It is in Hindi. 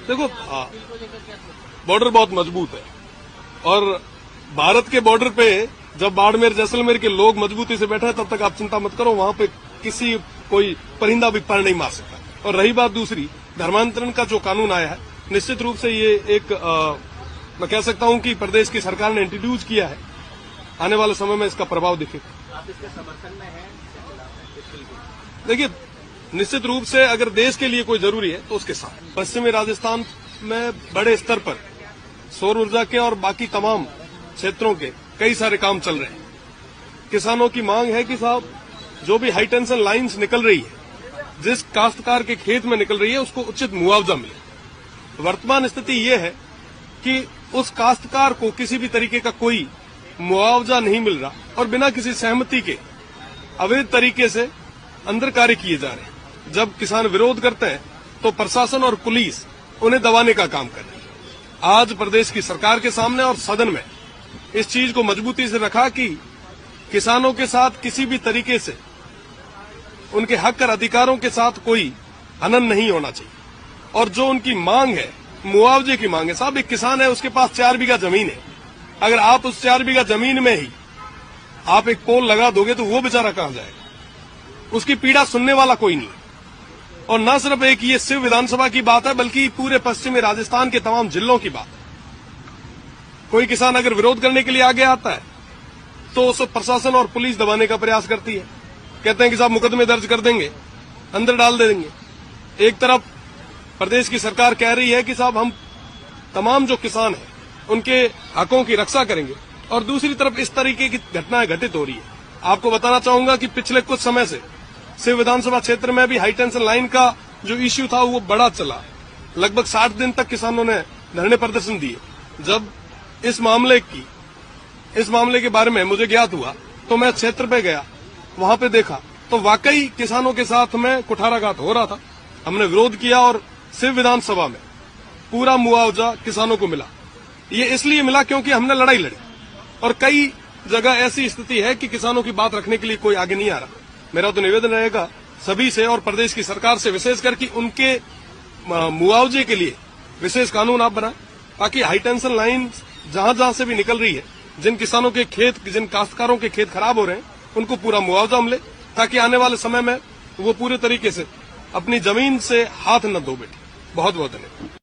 देखो, बॉर्डर बहुत मजबूत है और भारत के बॉर्डर पे जब बाड़मेर जैसलमेर के लोग मजबूती से बैठे हैं तब तक आप चिंता मत करो, वहां पे किसी कोई परिंदा भी पर नहीं मार सकता। और रही बात दूसरी, धर्मांतरण का जो कानून आया है, निश्चित रूप से ये एक मैं कह सकता हूं कि प्रदेश की सरकार ने इंट्रोड्यूस किया है। आने वाले समय में इसका प्रभाव दिखेगा। आप इसके समर्थन में हैं? देखिए, निश्चित रूप से अगर देश के लिए कोई जरूरी है तो उसके साथ। पश्चिमी राजस्थान में बड़े स्तर पर सौर ऊर्जा के और बाकी तमाम क्षेत्रों के कई सारे काम चल रहे हैं। किसानों की मांग है कि साहब, जो भी हाई टेंशन लाइन्स निकल रही है, जिस काश्तकार के खेत में निकल रही है, उसको उचित मुआवजा मिले। वर्तमान स्थिति ये है कि उस काश्तकार को किसी भी तरीके का कोई मुआवजा नहीं मिल रहा और बिना किसी सहमति के अवैध तरीके से अंदर कार्य किए जा रहे हैं। जब किसान विरोध करते हैं तो प्रशासन और पुलिस उन्हें दबाने का काम कर रही है। आज प्रदेश की सरकार के सामने और सदन में इस चीज को मजबूती से रखा कि किसानों के साथ किसी भी तरीके से उनके हक और अधिकारों के साथ कोई हनन नहीं होना चाहिए। और जो उनकी मांग है, मुआवजे की मांग है। साहब, एक किसान है, उसके पास 4 बीघा जमीन है। अगर आप उस 4 बीघा जमीन में ही आप एक पोल लगा दोगे तो वो बेचारा कहां जाएगा? उसकी पीड़ा सुनने वाला कोई नहीं। और न सिर्फ एक ये सिर्फ विधानसभा की बात है, बल्कि पूरे पश्चिमी राजस्थान के तमाम जिलों की बात है। कोई किसान अगर विरोध करने के लिए आगे आता है तो उसे प्रशासन और पुलिस दबाने का प्रयास करती है। कहते हैं कि साहब मुकदमे दर्ज कर देंगे, अंदर डाल देंगे। एक तरफ प्रदेश की सरकार कह रही है कि साहब हम तमाम जो किसान हैं उनके हकों की रक्षा करेंगे, और दूसरी तरफ इस तरीके की घटनाएं घटित हो रही है। आपको बताना चाहूंगा कि पिछले कुछ समय से शिव विधानसभा क्षेत्र में भी हाई टेंशन लाइन का जो इश्यू था वो बड़ा चला। लगभग 60 दिन तक किसानों ने धरने प्रदर्शन दिए। जब इस मामले के बारे में मुझे ज्ञात हुआ तो मैं क्षेत्र पे गया, वहां पे देखा तो वाकई किसानों के साथ में कुठाराघात हो रहा था। हमने विरोध किया और शिव विधानसभा में पूरा मुआवजा किसानों को मिला। ये इसलिए मिला क्योंकि हमने लड़ाई लड़ी, और कई जगह ऐसी स्थिति है कि किसानों की बात रखने के लिए कोई आगे नहीं आ रहा। मेरा तो निवेदन रहेगा सभी से और प्रदेश की सरकार से विशेषकर कि उनके मुआवजे के लिए विशेष कानून आप बनाएं, ताकि हाई टेंशन लाइन जहां जहां से भी निकल रही है, जिन किसानों के खेत, जिन काश्तकारों के खेत खराब हो रहे हैं, उनको पूरा मुआवजा मिले, ताकि आने वाले समय में वो पूरे तरीके से अपनी जमीन से हाथ न धो बैठे। बहुत बहुत धन्यवाद।